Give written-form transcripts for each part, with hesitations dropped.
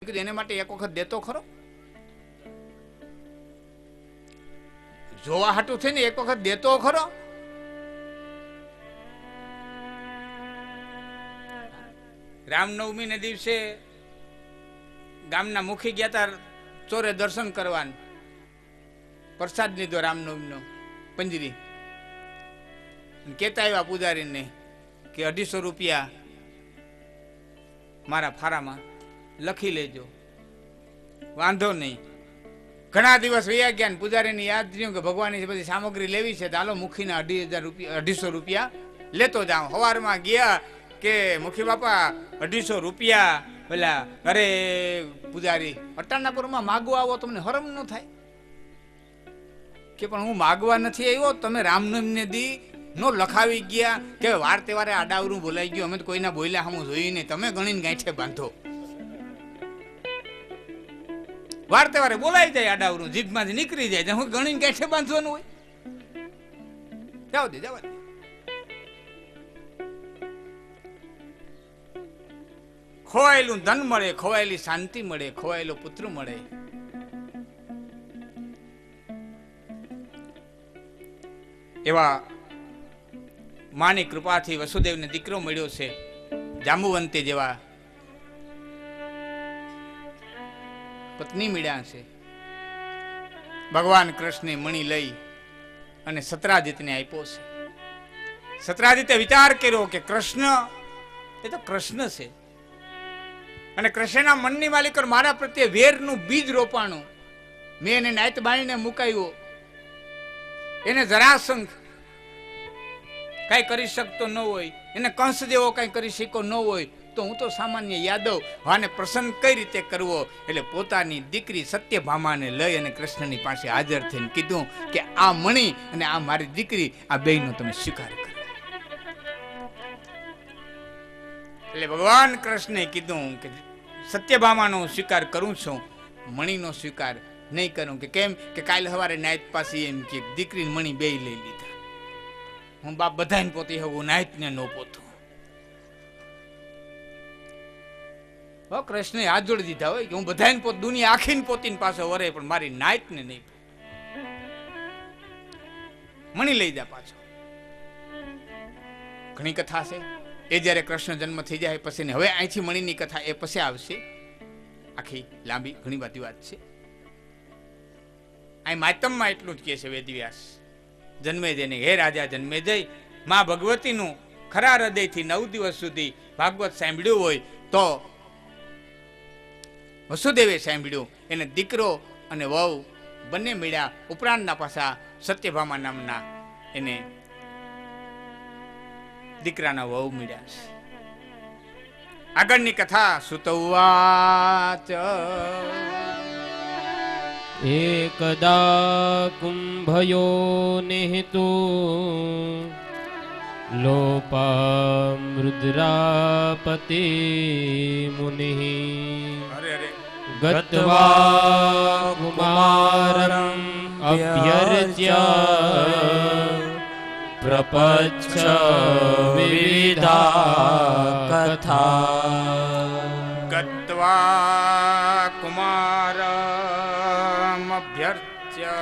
એને માટે એક વખત દેતો ખરો? જોવા હાટું થઈને એક વખત દેતો ખરો? રામનવમી ને દિવસે ગામના મુખી ગયા તા ચોરે દર્શન કરવાનું, પ્રસાદ લીધો રામનવમી નો પંજરી. કેતા આવ્યા પૂજારીને કે 250 રૂપિયા મારા ફારામાં લખી લેજો. વાંધો નહીં. ઘણા દિવસ વયા ગયા, પૂજારીને યાદ થયું કે ભગવાનની બધી સામગ્રી લેવી છે, ચાલો મુખીના 250 રૂપિયા લેતો જાઉં. સવારમાં ગયા કે મુખી બાપા 250 રૂપિયા. પેલા અરે પૂજારી અટાણાપુરમાં માગવા આવો, તમને હરમ ન થાય કે? પણ હું માગવા નથી આવ્યો, તમે રામનવમીને દી નો લખાવી ગયા કે વાર તહેવારે આડાવરું બોલાઈ ગયું, અમે તો કોઈના બોલ્યા હમું જોઈ નહીં, તમે ગણીને ગાંઠે બાંધો. વાર તહેવારે બોલાઈ જાય આડાવરું, જીભમાંથી નીકળી જાય, હું ગણીને ગાંઠે બાંધવાનું હોય? જાવ દે, જવા દે. ખોવાયેલું ધન મળે, ખોવાયેલી શાંતિ મળે, ખોવાયેલો પુત્ર મળે. એવા માની કૃપાથી વસુદેવને દીકરો મળ્યો છે, જાંબુવંતી જેવા પત્ની મળ્યા છે. ભગવાન કૃષ્ણે મણી લઈ અને સત્રાજીતને આપ્યો છે. સત્રાજીતે વિચાર કર્યો કે કૃષ્ણ એ તો કૃષ્ણ છે, અને કૃષ્ણના મનની માલિક મારા પ્રત્યે વેરનું બીજ રોપાણું. મેં એને નાયત બાણીને મુકાયો. એને જરાસંઘ કઈ કરી શકતો ન હોય, એને કંસ જેવો કઈ કરી શક્યો ન હોય, તો હું તો સામાન્ય યાદવ આને પ્રસન્ન કઈ રીતે કરવો? એટલે પોતાની દીકરી સત્યભામાને લઈ અને કૃષ્ણની પાસે હાજર થઈને કીધું કે આ મણી અને આ મારી દીકરી, આ બેયનો તમે સ્વીકાર કરો. એટલે ભગવાન કૃષ્ણે કીધું કે સત્યભામાનો સ્વીકાર કરું છું, મણીનો સ્વીકાર નહીં કરું. કે કેમ? કે કાલે સવારે નાયત પાસે એમ કે દીકરી મણી બે લઈ લીધા. હું બાપ બધાને પોતી હું નાયતને નો પોતું. કૃષ્ણે હાથ જોડી દીધા હોય કે હું બધાને પોત, દુનિયા આખીને પોતીને પાછો વરે, પણ મારી નાયતને નહીં. મણી લઈ જા પાછો. ઘણી કથા છે એ જ્યારે કૃષ્ણ જન્મ થઈ જાય પછી ને. હવે અહીંથી મણીની કથા એ પછી આવશે, આખી લાંબી ઘણી બધી વાત છે. અહીં માતમમાં એટલું જ કહે છે વેદવ્યાસ જન્મેજયને, હે રાજા જન્મેજય, માં ભગવતીનું ખરા હૃદયથી 9 દિવસ સુધી ભાગવત સાંભળ્યું હોય તો વસુદેવે સાંભળ્યું. એને દીકરો અને વહુ બંને મળ્યા. ઉપરાંતના પાછા સત્યભામા નામના એને દીકરાના વહુ મળ્યા છે. આગળની કથા સુતવાચ. એકદા કુંભયો નિહિતો લોપામૃદ્રાપતિ મુનિઃ ગત્વા કુમારં અભ્યર્ચ્ય પ્રપચ્છ વિવિધા કથા. ગત્વા કુમારમ અભ્યર્ચ્ય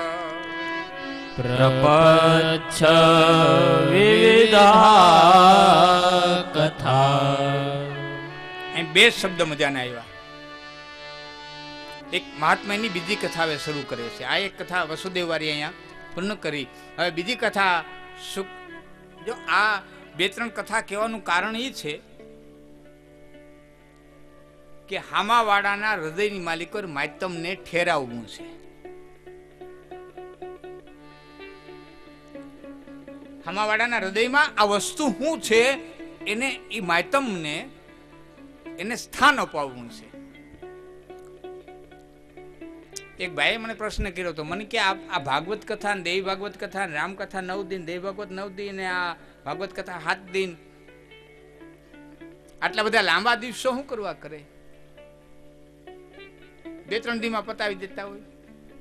પ્રપચ્છ વિવિધા કથા. અહીં બે શબ્દ મજાના આવ્યા. એક મહાત્માની બીજી કથા હવે શરૂ કરે છે. આ એક કથા વસુદેવ વાળી અહીંયા પૂર્ણ કરી. હવે બીજી કથા જો આ 2-3 કથા કહેવાનું કારણ એ છે કે હામાવાડાના હૃદયની માલિકો માતમને ઠેરાવવું છે. હામાવાડાના હૃદયમાં આ વસ્તુ શું છે એને એ માતમને એને સ્થાન અપાવવું છે. એક ભાઈએ મને પ્રશ્ન કર્યો હતો, મને કે આ ભાગવત કથા ને દેવી ભાગવત કથા ને રામકથા 9 દિન, દેવી ભાગવત 9 દિન ને આ ભાગવત કથા 7 દિન, આટલા બધા લાંબા દિવસો શું કરવા કરે? 2-3 દીમાં પતાવી દેતા હોય.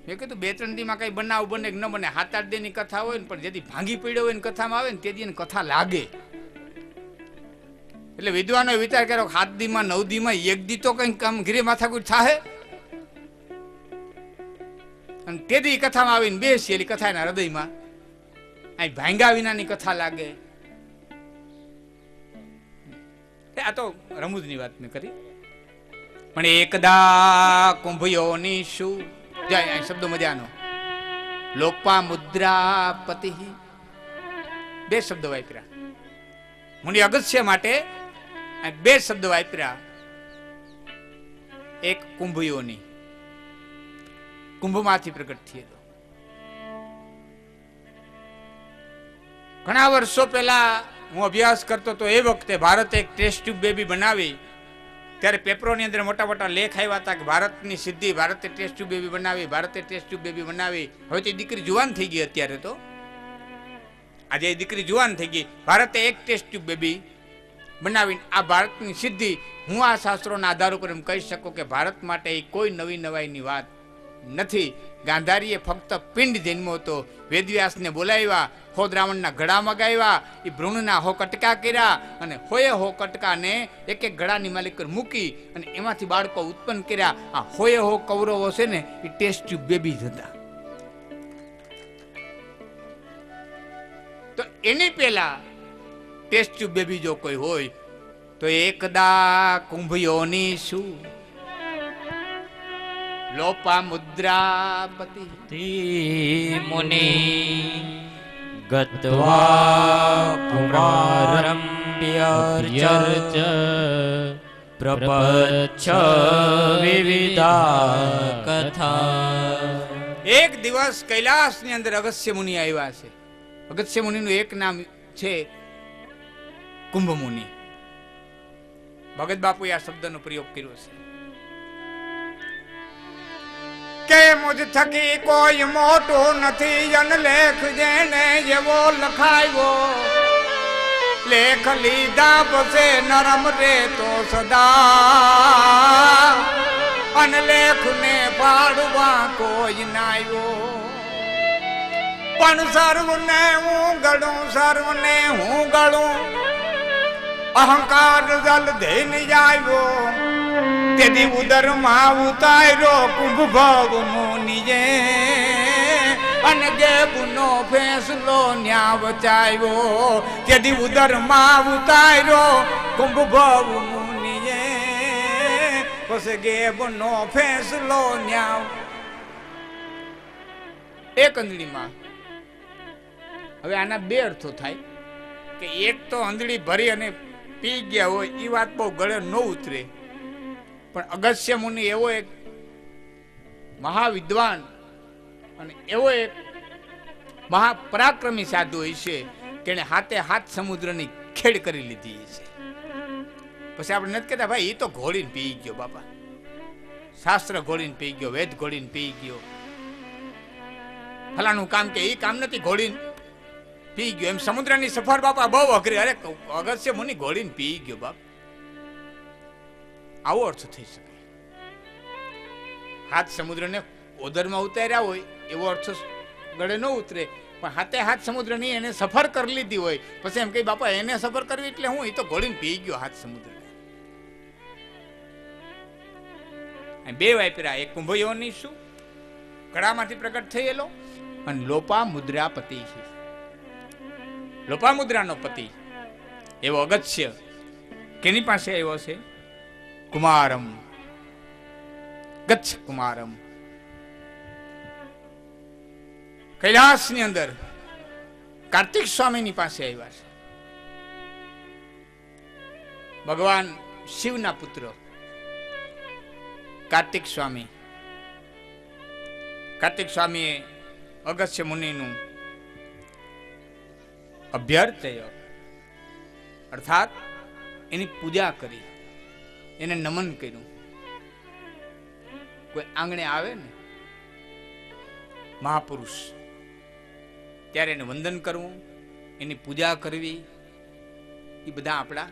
મેં કીધું 2-3 દીમાં કઈ બનાવ બને કે ન બને, 7-8 દિનની કથા હોય ને, પણ જેથી ભાંગી પડ્યો હોય ને કથામાં આવે ને તેથી કથા લાગે. એટલે વિદ્વાનોએ વિચાર કર્યો 7 દીમાં 9 દીમાં એક દી તો કંઈક કામ ઘીરે માથાકૂટ થાહે. અને તે દી કથામાં આવીને બેસી એલી કથા એના હૃદયમાં અહીં ભાંગા વિનાની કથા લાગે. આ તો રમૂજની વાત મેં કરી. પણ એકદા કુંભયોની શું જાય અહીં શબ્દો મજાનો લોપા મુદ્રા પતિ, બે શબ્દો વાપર્યા. મુનિ અગસ્ત્ય માટે બે શબ્દો વાપર્યા. એક કુંભયોની, કુંભમાંથી પ્રગટ થયેલો. ઘણા વર્ષો પહેલા હું અભ્યાસ કરતો તો એ વખતે ભારતે એક ટેસ્ટ ટ્યુબ બેબી બનાવી. ત્યારે પેપરોની અંદર મોટા મોટા લેખ આવ્યા હતા કે ભારતની સિદ્ધિ, ભારતે ટેસ્ટ ટ્યુબ બેબી બનાવી, ભારતે ટેસ્ટ ટ્યુબ બેબી બનાવી. હવે તો દીકરી જુવાન થઈ ગઈ. અત્યારે તો આજે દીકરી જુવાન થઈ ગઈ. ભારતે એક ટેસ્ટ ટ્યુબ બેબી બનાવીને આ ભારતની સિદ્ધિ. હું આ શાસ્ત્રોના આધાર ઉપર એમ કહી શકું કે ભારત માટે એ કોઈ નવી નવાઈની વાત નથી. ગાંધારીએ ફક્ત પિંડ જન્મો હતો. વેદવ્યાસને બોલાવ્યા, ખોદરાવણના ગળા મગાવ્યા, એ ભ્રૂણના હો કટકા કર્યા અને હોયે હો કટકાને એક એક ગળાની માલિક પર મૂકી અને એમાંથી બાળકો ઉત્પન્ન કર્યા. આ હોયે હો કૌરવો છે ને એ ટેસ્ટ ટ્યુબ બેબી જ હતા. તો એની પહેલા ટેસ્ટ ટ્યુબ બેબી જો કોઈ હોય તો એકદા કુંભયોની શું લોપા મુદ્રાપતિ મુનિ ગત્વા કુમારમ વ્યર્ચ પ્રપચ્છ વિવિધા કથા. એક દિવસ કૈલાસની અંદર અગસ્ત્ય મુનિ આવ્યા છે. અગસ્ત્ય મુનિનું એક નામ છે કુંભ મુનિ. ભગત બાપુએ આ શબ્દનો પ્રયોગ કર્યો છે કે મુજ થકી કોઈ મોટો નથી જન લેખ જેને જેવો લખાયો. લેખ લીધા પસે નરમ રે તો સદા અન લેખ ને પાડવા કોઈ નાયો. પણ સર્વને હું ગળું, સર્વને હું ગળું, અહંકાર જલ ધૈન આવ્યો. તેથી ઉદરમાં ઉતાર્યો કુંભ ભવ મુનિએ અને ગેબનો ફેસલો ન્યા વચાવ્યો. તેથી ઉદરમાં ઉતાર્યો કુંભ ભવ મુનિએ પછી ગેબનો ફેસલો ન્યા. એક અંજળીમાં હવે આના બે અર્થો થાય કે એક તો અંજળી ભરી અને પી ગયા હોય એ વાત બહુ ગળે ન ઉતરે. પણ અગસ્ત્ય મુનિ એવો એક મહાવિદ્વાન અને એવો એક મહાપરાક્રમી સાધુ હોય છે કે એને હાથે હાથ સમુદ્રની ખેડ કરી લીધી છે. પછી આપણે નથી કહેતા ભાઈ એ તો ઘોડીને પી ગયો બાપા, શાસ્ત્ર ઘોડીને પી ગયો, વેદ ઘોડીને પી ગયો, ફલાણું કામ કે એ કામ નથી ઘોડીને પી ગયો. એમ સમુદ્રની સફર બાપા બહુ અઘરી. અરે અગસ્ત્ય મુનિ ઘોડીને પી ગયો બાપ, આવો અર્થ થઈ શકે. હાથ સમુદ્રને ઓદરમાં ઉતાર્યા હોય એવો અર્થ ગળે ન ઉતરે. પણ હાથે હાથ સમુદ્રની એને સફર કરી લીધી હોય પછી એમ કહી બાપા એને સફર કરવી એટલે હું એ તો ઘોડીને પી ગયો હાથ સમુદ્ર. બે વાપર્યા. એક કુંભયોની શું ગળામાંથી પ્રગટ થયેલો અને લોપા મુદ્રા પતિ છે. લોપા મુદ્રાનો પતિ એવો અગસ્ત્ય કેની પાસે આવ્યો છે? કુમારમ, ગચ્છ કુમારમ. કૈલાસની અંદર કાર્તિક સ્વામીની પાસે આવ્યા છે. ભગવાન શિવના પુત્ર કાર્તિક સ્વામી. કાર્તિક સ્વામીએ અગસ્ત્ય મુનિનું અભ્યર્થય અર્થાત એની પૂજા કરી, એને નમન કર્યું. કોઈ આંગણે આવે ને મહાપુરુષ ત્યારે એને વંદન કરવું, એની પૂજા કરવી, એ બધા આપણા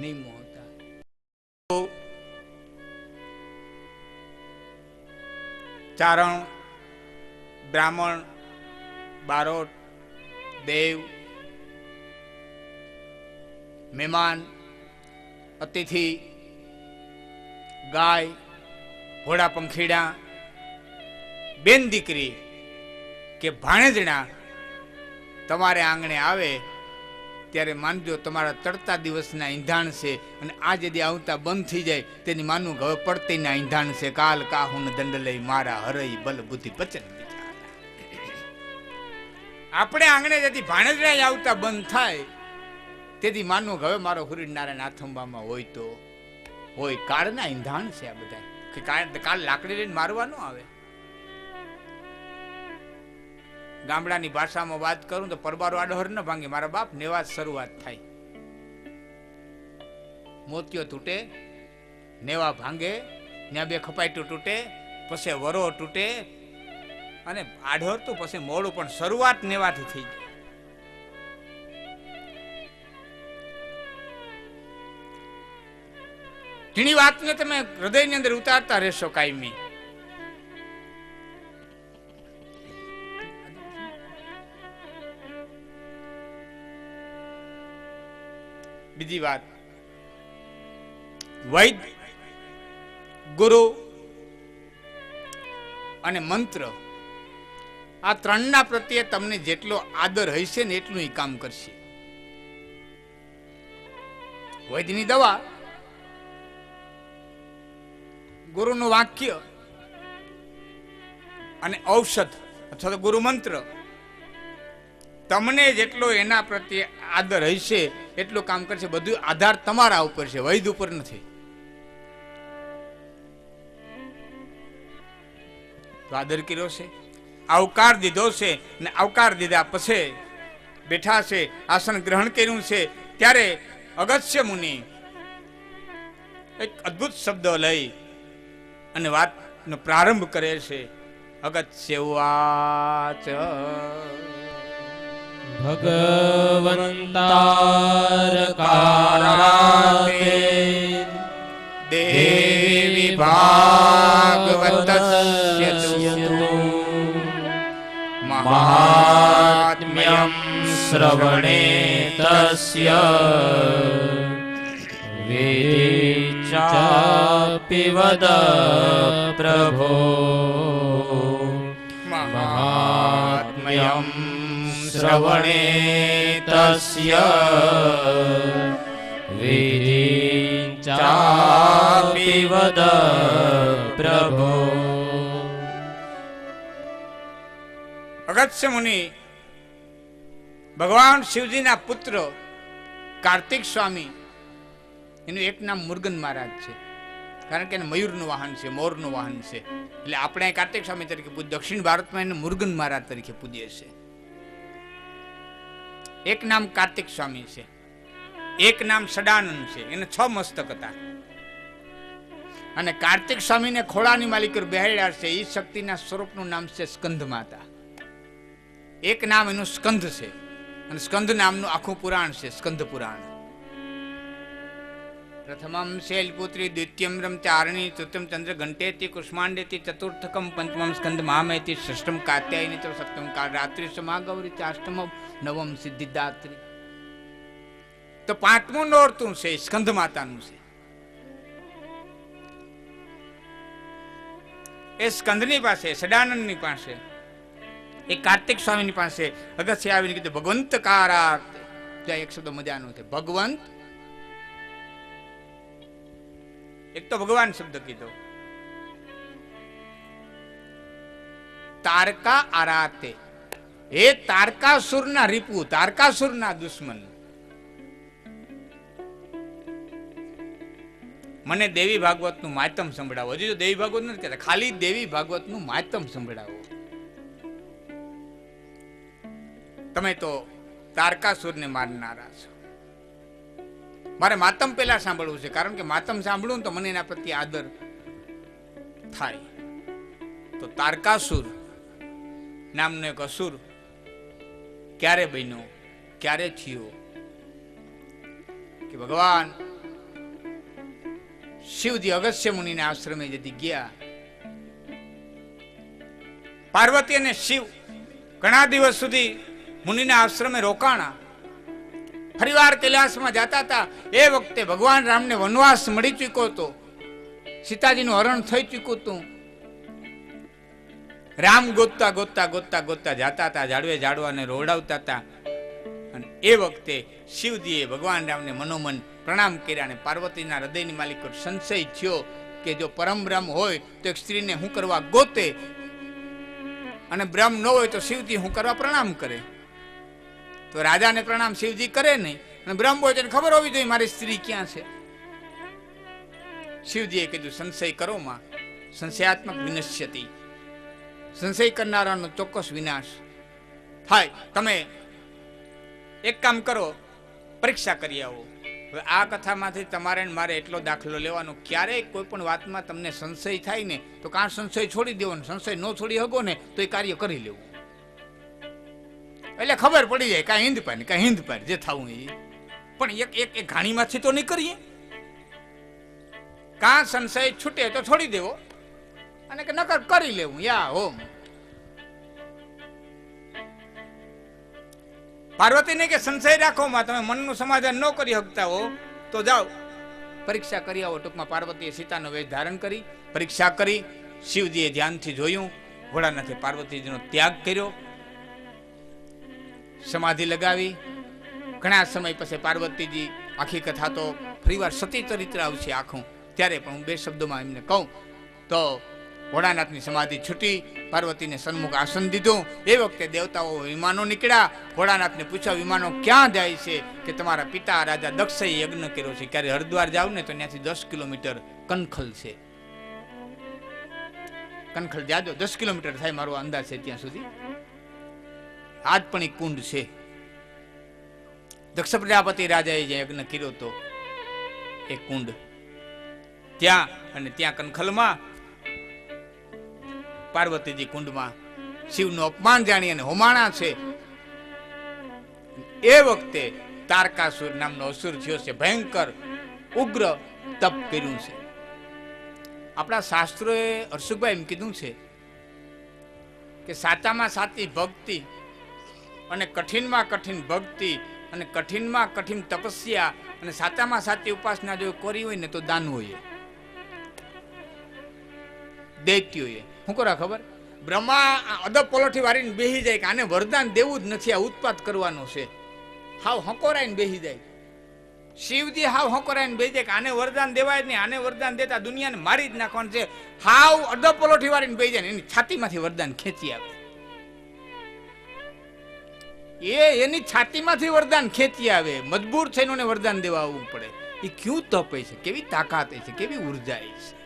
નિયમો હતા. ચારણ, બ્રાહ્મણ, બારોટ, દેવ, મહેમાન અતિથિ, ગાય, ઘોડા પંખીડા, બેન દીકરી કે ભાણેજણા તમારે આંગણે આવે ત્યારે માનજો તમારા ચડતા દિવસના ઈંધાણ છે, અને આ જેથી આવતા બંધ થઈ જાય તેની માનવું હવે પડતીના ઈંધાણ છે. કાલ કાહુન દંડ લઈ મારા હરઈ બલ બુદ્ધિ પચન. આપણે આંગણે જેથી ભાણેજણા આવતા બંધ થાય તેથી માનવું હવે મારો સૂર્યનારાયણ આથંબામાં હોય તો હોય. કાળના ઈંધાણ છે આ બધા, કે કાળ લાકડી લઈને મારવા ન આવે. ગામડાની ભાષામાં વાત કરું તો પરબારો આડોહર ન ભાંગે, મારા બાપ નેવા શરૂઆત થાય. મોતિયો તૂટે, નેવા ભાંગે, ત્યાં બે ખપાઈટું તૂટે, પછી વરો તૂટે, અને આડોહર તો પછી મોડું, પણ શરૂઆત નેવાથી થઈ જાય. ઘણી વાતને તમે હૃદયની અંદર ઉતારતા રહેશો કાયમી. બીજી વાત, વૈદ, ગુરુ અને મંત્ર, આ ત્રણના પ્રત્યે તમને જેટલો આદર હશે ને એટલું એ કામ કરશે. વૈદની દવા, ગુરુનું વાક્ય અને ઔષધ અથવા તો ગુરુ મંત્ર, તમને જેટલો એના પ્રત્યે આદર હશે એટલું કામ કરશે. બધું આધાર તમારા ઉપર છે, વૈદ ઉપર નથી. તો આદર કર્યો છે, આવકાર દીધો છે, ને આવકાર દીધા પછી બેઠા છે, આસન ગ્રહણ કર્યું છે, ત્યારે અગસ્ત્ય મુનિ એક અદ્ભુત શબ્દ લઈ અને વાતનો પ્રારંભ કરે છે. અગસ્ત્ય ઉવાચ ભગવંતારકારાતે દેવી ભાગવતસ્ય તુ મહાત્મ્યં શ્રવણે તસ્ય વેચાપી વદ પ્રભો મહાત્મ્યં શ્રવણે તસ્ય વિરિચાપી વદ પ્રભો. અગસ્ત્ય મુનિ ભગવાન શિવજીના પુત્ર કાર્તિક સ્વામી, એનું એક નામ મુર્ગન મહારાજ છે, કારણ કે એને મયુરનું વાહન છે, મોરનું વાહન છે. એટલે આપણે કાર્તિક સ્વામી તરીકે પૂજ, દક્ષિણ ભારતમાં એને મુર્ગન મહારાજ તરીકે પૂજીએ છે. એક નામ કાર્તિક સ્વામી છે, એક નામ સદાનંદ છે. એને 6 મસ્તક હતા. અને કાર્તિક સ્વામીને ખોળાની માલિક બેહાડ્યા છે. એ શક્તિના સ્વરૂપનું નામ છે સ્કંદ માતા. એક નામ એનું સ્કંદ છે, અને સ્કંદ નામનું આખું પુરાણ છે, સ્કંદ પુરાણ. પ્રથમમ શૈલપુત્રી, દ્વિતીયમ બ્રહ્મચારિણી, તૃતીયમ ચંદ્ર ઘંટેતિ કુષ્માંડેતિ, ચતુર્થકમ પંચમમ સ્કંદ મહામેતિ, ષષ્ઠમ કાત્યાયની, સપ્તમ કાલરાત્રિ સમાગૌરી, અષ્ટમ નવમ સિદ્ધિદાત્રી. તો 5મું નોરતું છે સ્કંદ માતાનું છે. એ સ્કંદની પાસે, સદાનંદની પાસે, એ કાર્તિક સ્વામીની પાસે અગસ્ત્ય આવીને કીધું ભગવંત કારાર્થ. ત્યાં એક શબ્દ મજાનો છે, ભગવંત. એક તો ભગવાન શબ્દ કીધો, તારકા આરાતે, એ તારકાસુરના રીપુ, તારકાસુરના દુશ્મન, મને દેવી ભાગવતનું માતમ સંભળાવો. હજી તો દેવી ભાગવત નથી કહેતા, ખાલી દેવી ભાગવતનું માતમ સંભળાવો. તમે તો તારકાસુરને મારનારા છો. મારે માતમ પહેલા સાંભળવું છે, કારણ કે માતમ સાંભળું તો મને એના પ્રત્યે આદર થાય. તો તારકાસુર નામનો એક અસુર ક્યારે બન્યો, ક્યારે થયો? કે ભગવાન શિવજી અગસ્ત્ય મુનિના આશ્રમે જતી ગયા. પાર્વતી અને શિવ ઘણા દિવસ સુધી મુનિના આશ્રમે રોકાણા. ફરીવાર કૈલાસમાં જતા હતા એ વખતે ભગવાન રામને વનવાસ મળી ચૂક્યો હતો, સીતાજીનું હરણ થઈ ચૂક્યું હતું. રામ ગોતતા ગોતતા ગોતતા ગોતતા જાતા હતા, ઝાડવે ઝાડવાને રોવડાવતા હતા. અને એ વખતે શિવજીએ ભગવાન રામને મનોમન પ્રણામ કર્યા અને પાર્વતીના હૃદયની માલિક સંશય થયો કે જો પરમ બ્રહ્મ હોય તો એક સ્ત્રીને હું કરવા ગોતે અને બ્રહ્મ ન હોય તો શિવજી હું કરવા પ્રણામ કરે. તો રાજાને પ્રણામ શિવજી કરે નહીં, અને બ્રહ્મ હોય તેને ખબર હોવી જોઈએ મારી સ્ત્રી ક્યાં છે. શિવજીએ કીધું સંશય કરો માં, સંશયાત્મક વિનશ્યતિ, સંશય કરનારાનો ચોક્કસ વિનાશ થાય. તમે એક કામ કરો, પરીક્ષા કરી આવો. હવે આ કથામાંથી તમારે મારે એટલો દાખલો લેવાનો, ક્યારેય કોઈ પણ વાતમાં તમને સંશય થાય ને તો કાં સંશય છોડી દેવાનો, સંશય ન છોડી શકો ને તો એ કાર્ય કરી લેવું. એટલે ખબર પડી જાય કાંઈ હિંદ પાર ને કાંઈ હિંદ પાર, જે થવું એ. પણ એક એક ઘાણીમાંથી તો નહીં કરીએ. કાં સંશય છૂટે તો છોડી દેવો અને કે નકર કરી લેવું. યા હોમ પાર્વતીને કે સંશય રાખો માં, તમે મનનું સમાધાન ન કરી શકતા હો તો જાઓ પરીક્ષા કરી આવો. ટૂંકમાં પાર્વતીએ સીતાનો વેશ ધારણ કરી પરીક્ષા કરી. શિવજીએ ધ્યાનથી જોયું, ભોળાનાથે પાર્વતીજીનો ત્યાગ કર્યો, સમાધિ લગાવી. ઘણા સમય પછી પાર્વતીજી, આખી કથા તો ફરીવાર સતી ચરિત્ર આવશે આખું, ત્યારે પણ હું બે શબ્દોમાં એમને કહું તો ભોળાનાથની સમાધિ છૂટી, પાર્વતીને સન્મુખ આસન દીધું. એ વખતે દેવતાઓ વિમાનો નીકળ્યા. ભોળાનાથને પૂછ્યા વિમાનો ક્યાં જાય છે? કે તમારા પિતા રાજા દક્ષએ યજ્ઞ કર્યો છે. ક્યારે હરિદ્વાર જાવ ને તો ત્યાંથી 10 કિલોમીટર કનખલ છે. કનખલ જાજો 10 કિલોમીટર થાય મારો અંદાજ છે ત્યાં સુધી. આજ પણ એક કુંડ છે. દક્ષ પ્રજાપતિ રાજાએ જે યજ્ઞ કર્યો હતો એ કુંડ ત્યાં, અને ત્યાં કનખલમાં પાર્વતીજી કુંડમાં શિવનું અપમાન જાણી અને હોમાણા છે. એ વખતે તારકાસુર નામનો અસુર થયો છે, ભયંકર ઉગ્ર તપ કર્યું છે. આપણા શાસ્ત્રોએ હર્ષુભાઈ એમ કીધું છે કે સાચામાં સાચી ભક્તિ અને કઠિનમાં કઠિન ભક્તિ અને કઠિનમાં કઠિન તપસ્યા અને સાચામાં સાચી ઉપાસના જો કરી હોય ને તો દાનવોએ, દૈત્યોએ શું કરો ખબર? બ્રહ્મા અદબ પલોઠી વાળીને બેસી જાય કે આને વરદાન દેવું જ નથી, આ ઉત્પાદ કરવાનો છે. હાવ હકોરાઈને બેસી જાય. શિવજી હાવ હકોરાઈને બેસી જાય કે આને વરદાન દેવાય જ નહીં, આને વરદાન દેતા દુનિયાને મારી જ નાખવાનું છે. હાવ અદબ પલોઠી વાળીને બેસી જાય ને એની છાતીમાંથી વરદાન ખેંચી આવે. એની છાતીમાંથી વરદાન ખેંચી આવે. મજબૂર થઈને વરદાન દેવા આવવું પડે. એ ક્યું તપ છે, કેવી તાકાત છે, કેવી ઉર્જા છે.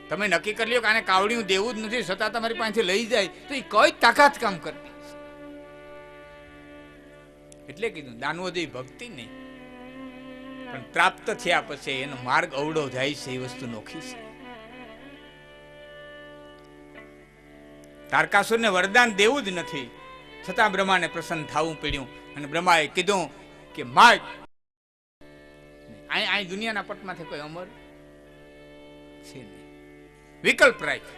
તમે નક્કી કરી લ્યો કે આને કાવડિયું દેવું જ નથી, છતાં તમારી પાસેથી લઈ જાય તો એ કઈ તાકાત કામ કરતી. એટલે કીધું દાનવો જેવી ભક્તિ નહીં, પણ પ્રાપ્ત થયા પછી એનો માર્ગ અવળો જાય છે, એ વસ્તુ નોખી છે. તારકાસુરને વરદાન દેવું જ નથી, છતાં બ્રહ્માને પ્રસન્ન થવું પડ્યું. અને બ્રહ્માએ કીધું કે માય અહીં દુનિયાના પટમાંથી કોઈ અમર છે નહીં, વિકલ્પ રાખ.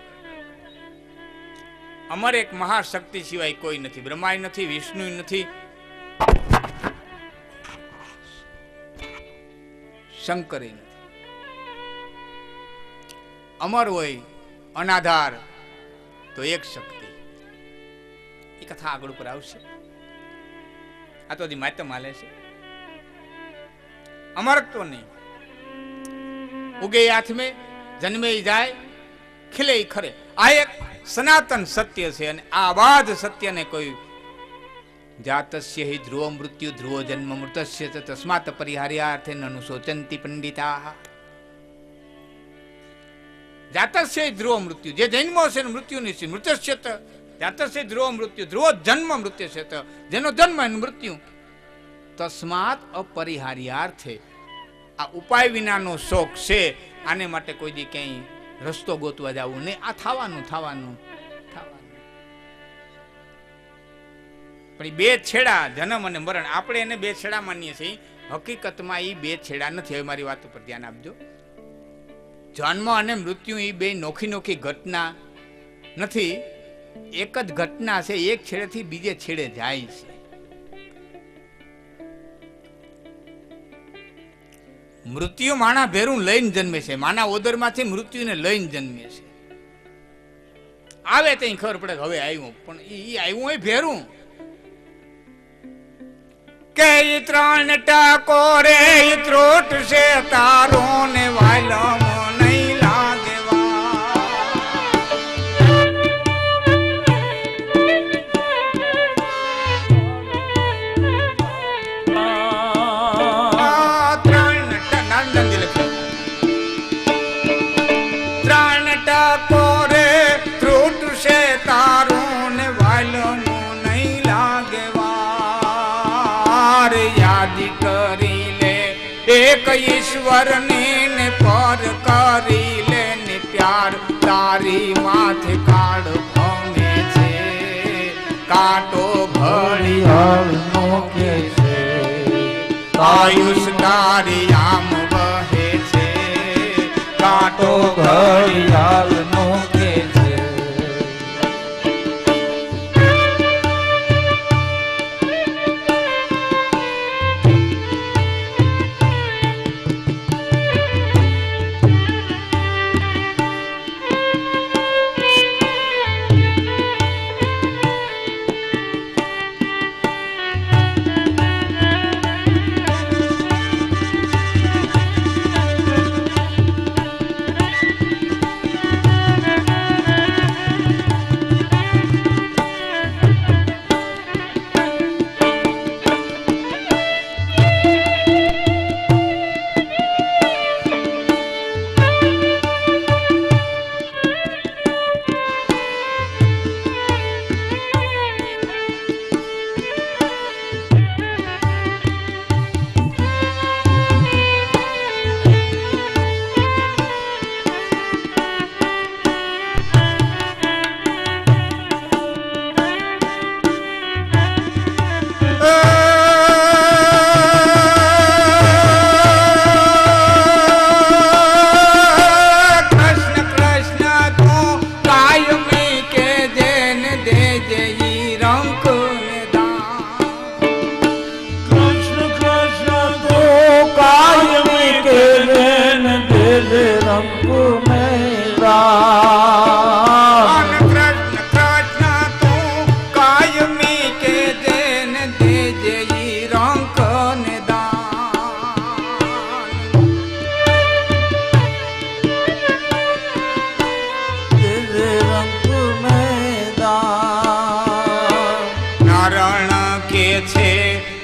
અમર એક મહાશક્તિ સિવાય કોઈ નથી. બ્રહ્માય નથી, વિષ્ણુ નથી, શંકરે નથી. અમર હોય અનાધાર તો એક શક્તિ. એ કથા આગળ ઉપર આવશે. આ તો હજી માતમ હાલે છે. અમરત્વ નહીં. ઉગે હાથમે, જન્મે જાય, ખીલે ખરે. આ એક સનાતન સત્ય છે. અને આ અબાધ સત્યને કોઈ જાતસ્ય હિ ધ્રુવ મૃત્યુ ધ્રુવ જન્મ મૃતસ્ય ચ તસ્માત પરિહાર્યાર્થે અનુશોચંતિ પંડિતા. જાતસ્ય હિ ધ્રુવ મૃત્યુ, જે જન્મો છે મૃત્યુ નિશ્ચિત. મૃતસ્ય ચ જાતસ્ય ધ્રુવ મૃત્યુ ધ્રુવ જન્મ મૃત્યુ છે, જેનો જન્મ એનું મૃત્યુ. તસ્માત અપરિહાર્યાર્થે, આ ઉપાય વિનાનો શોક છે. આને માટે કોઈ દી ક્યાંય રસ્તો ગોતવા જવું નહીં. આ થવાનું થવાનું થવાનું. પણ બે છેડા, જન્મ અને મરણ, આપણે એને બે છેડા માનીએ છીએ. હકીકતમાં એ બે છેડા નથી. હવે મારી વાત ઉપર ધ્યાન આપજો. જન્મ અને મૃત્યુ એ બે નોખી નોખી ઘટના નથી, એક જ ઘટના છે. એક છેડેથી બીજે છેડે જાય છે. મૃત્યુ માણા ભેરું લઈને જન્મે છે, માના ઓદરમાંથી મૃત્યુને લઈને જન્મે છે. આવે ત્યાં ખબર પડે હવે આવ્યું, પણ એ આવ્યું હોય ભેરું. કે ઈ 3 ટકો રે ત્રોટ છે તારો ને વાલમ નહીં લાગે. એક ઈશ્વર ને પર કરી લે ને પ્યાર તારી માથે કાળ ભમે છે, કાંટો ઘડિયાળ નો કે છે, આયુષ તારી આમ વહે છે, કાંટો ઘડિયાળ નો કે છે.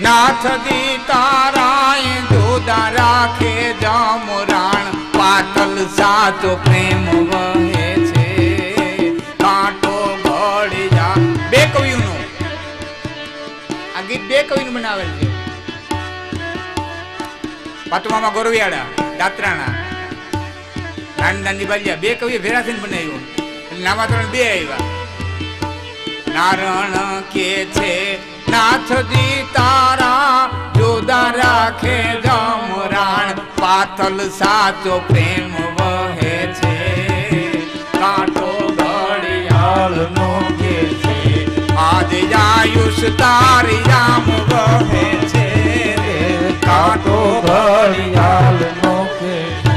નાથ દી તારાએ જોદા રાખે જામરાણ, પાતલ સાચો પ્રેમ વહે છે, કાંટો ઘડી જા. બે કવિઓનું આ ગીત બે કવિનું બનાવેલ છે. પાટવામાં ગોરવિયાડા દાત્રાણા રાણદાનજી બાલિયા બે કવિએ ભેરા થઈને બનાવ્યું, એટલે નામાત્રણ બે આવ્યા. નારણ કે છે નાથ દી તારા જોદા રાખે જમરાણ, પાતલ સાચો પ્રેમ વહે છે, કાંટો ઘડિયાળ નો કે છે, આજે આયુષ તારી આમ વહે છે, કાંટો ઘડિયાળ નો કે છે.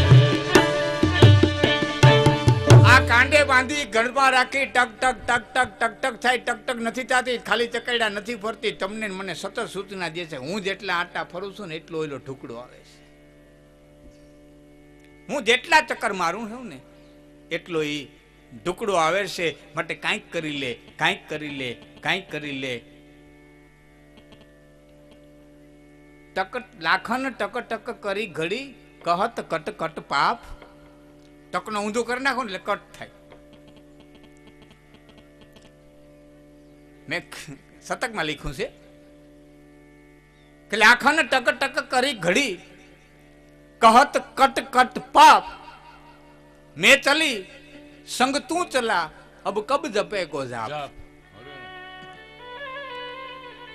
આ કાંડે બાંધી ગળમાં રાખી ટક ટક ટક ટક ટક ટક થાય, ટક ટક નથી થતી, ખાલી ચકરડા નથી ફરતી, તમને મને સતત સૂચના દે છે. હું જેટલા આટા ફરું છું ને એટલો એલો ઢુકડો આવે છે. હું જેટલા ચક્કર મારું છું ને એટલો એ ઢુકડો આવે છે. માટે કાંઈક કરી લે, કાંઈક કરી લે, કાંઈક કરી લે. ટક લાખન ટક ટક કરી ઘડી કહત કટ કટ પાપ. ટકનો ઊંધું કરી નાખો ને એટલે કટ થાય. મેં શતકમાં લખ્યું છે કે લાખન ટક ટક કરી ઘડી કહત કટ કટ પાપ, મેં ચલી સંગ તું ચલા અબ કબ જપે કો જાપ.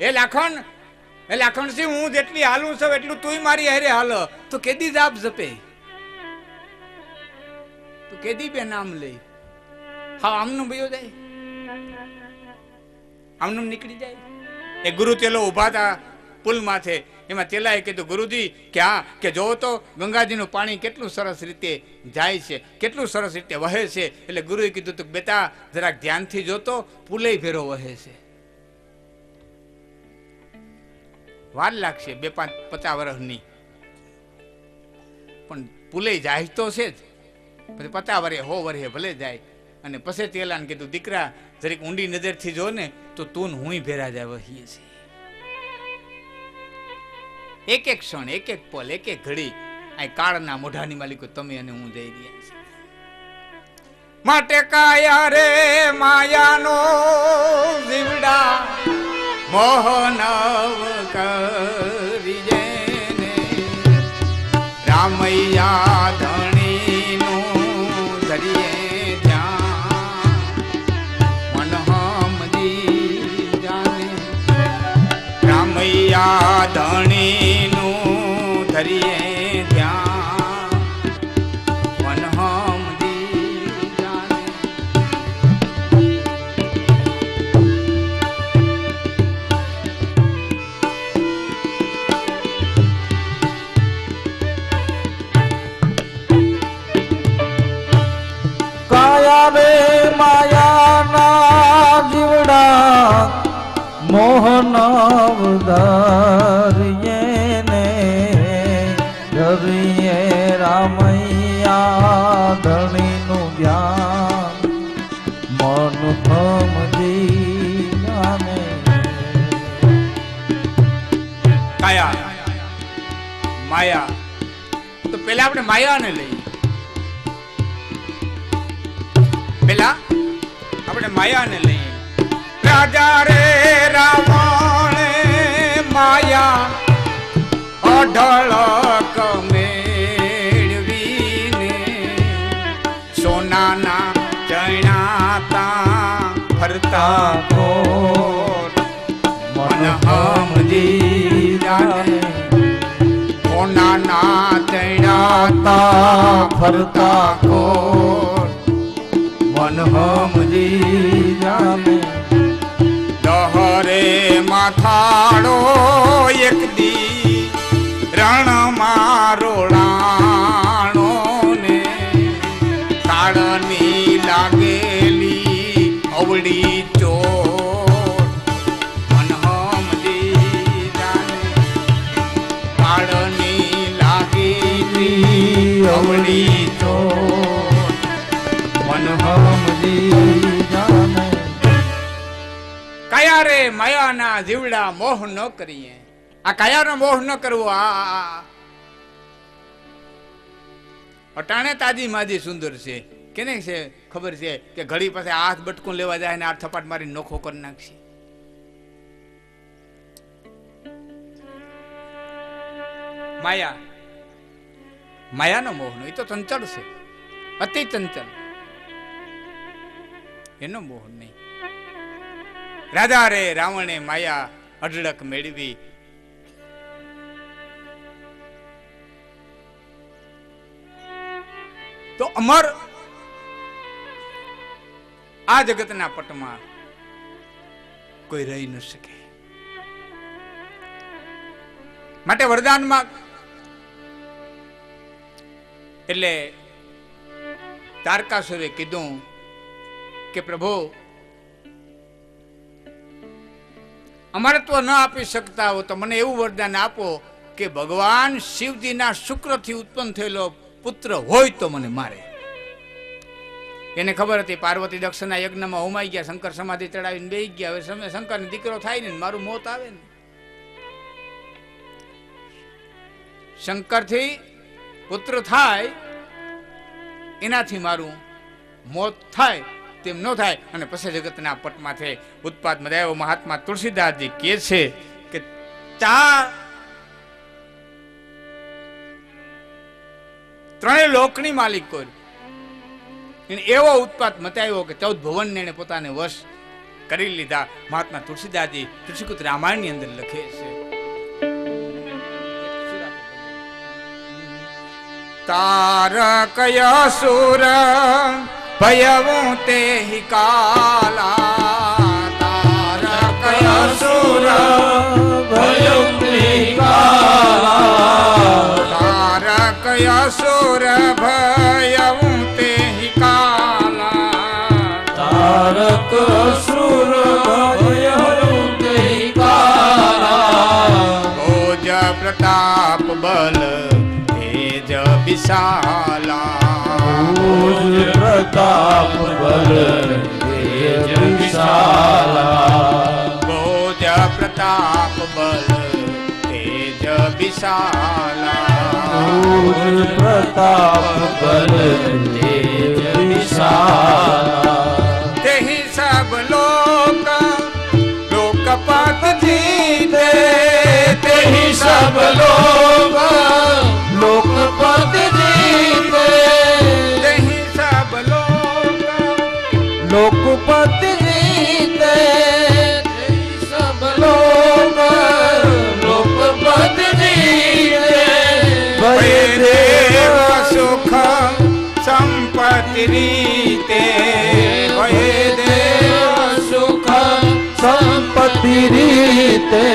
એ લાખણ સિંહ હું જેટલી હાલું છું એટલું તું મારી હારે હાલ, તો કેદી જાપ જપે, તો કેદી બે નામ લઈ. હા આમનું ભયો જાય, આમનું નીકળી જાય. એ ગુરુ ચેલો ઉભા હતા પુલ માથે, એમાં ચેલાએ કીધું ગુરુજી કે હા, કે જોવો તો ગંગાજીનું પાણી કેટલું સરસ રીતે જાય છે, કેટલું સરસ રીતે વહે છે. એટલે ગુરુએ કીધું તું બેટા જરાક ધ્યાનથી જોતો, પુલે ભેરો વહે છે, વાર લાગશે 50 વર્ષની, પણ પુલે જાય તો છે જ. પછી 50 વર્ષે 100 વર્ષે ભલે જાય. અને પછી ચેલાને કીધું દીકરા જરીક ઊંડી નજરથી જો ને તો તું હું ભેરા જાય વહીએ છીએ. એક એક ક્ષણ, એક એક પલ, એક એક ઘડી આ કાળના મોઢાની માલિકો તમે અને હું જઈ રહ્યા છે. માટે કાયા રે માયાનો જીવડા મોહનવ કરી જેને રામૈયા ધણીનું ધરીએ ધ્યાન મન હમજી જાને રામૈયા ધણીનું ધરીએ ધ્યાન મન હમજી જાને. કાયા રે માયાના જીવડા મોહન અવધારીએ ને ધરીએ રામૈયા ધણીનું ધ્યાન મન સમજી જાને. કાયા માયા, તો પેલા આપણે માયાને લઈએ. પેલા આપણે માયાને લઈએ. રાજા રે રાવણે માયા અઢળક મેળવીને સોનાના ચણાતા ફરતા કોટ મન હમજી જાને સોનાના ચણાતા ફરતા કોટ મન હમજી જાને. દહરે માથાડો એક દી રણ મારોળાણો ને કાળની લાગેલી અવળી ચોટ મન હમજી જાને કાળની લાગેલી અવળી ચોટ મન હમજી જાને. કાયા રે માયાના જીવડા મોહ ન કરીએ. આ કાયાનો મોહ ન કરવો. આ અટાણે તાજી માજી સુંદર છે. કેને છે ખબર છે કે ઘડી પાસે હાથ બટકું લેવા જાય ને આ થપાટ મારી નોખો કરી નાખશે. માયા, માયાનો મોહ નો, એ તો ચંચળ છે, અતિ ચંચળ, એનો મોહ નહીં. રાજા રે રાવણે માયા અઢળક મેળવી. તો અમર આ જગતના પટમાં કોઈ રહી ન શકે. માટે વરદાનમાં એટલે તારકાસુરે કીધું કે પ્રભુ અમરત્વ ન આપી શકતા હો તો મને એવું વરદાન આપો કે ભગવાન શિવજીના શુક્રથી ઉત્પન્ન થયેલો પુત્ર હોય તો મને મારે. એને ખબર હતી પાર્વતી દક્ષના યજ્ઞમાં હોમાઈ ગયા, શંકર સમાધિ ચડાવીને બેસી ગયા. હવે શંકરને દીકરો થાય ને મારું મોત આવે ને, શંકરથી પુત્ર થાય એનાથી મારું મોત થાય તેમ ન થાય. અને પછી જગતના પટમાંથી ઉત્પાદ મદાયો મહાત્મા તુલસીદાસજી કહે છે કે ત્રણેય લોકની માલિક કોઈ એને એવો ઉત્પાદ મચાવ્યો કે 14 ભુવન એને પોતાને વશ કરી લીધા. મહાત્મા તુલસીદાસજી તુલસીકૃત રામાયણની અંદર લખે છે તારકય સુર ભયવું તે કાલા, તારકય સુર ભયવું તે કાલા. તારક અસુર ભયઉ તે કાલા તારક સુર ભયહરું તે કાલા ભોજ પ્રતાપ બલ તેજ વિશાલા ભુજ પ્રતાપ બલ તેજ વિશાલા ભોજ પ્રતાપ બલ તેજ વિશાલા ભુજ પ્રતાપ બલ તેજ વિશાલા તેહી સબ લોકપત જીતે તેહી સબ લોકપત જીતે તેહી સબ લોકપત જીતે તેહી સબ લોકપત જીતે ભય દેવ સુખ સંપત્તિ રીતે ભય દેવ સુખ સંપત્તિ રીતે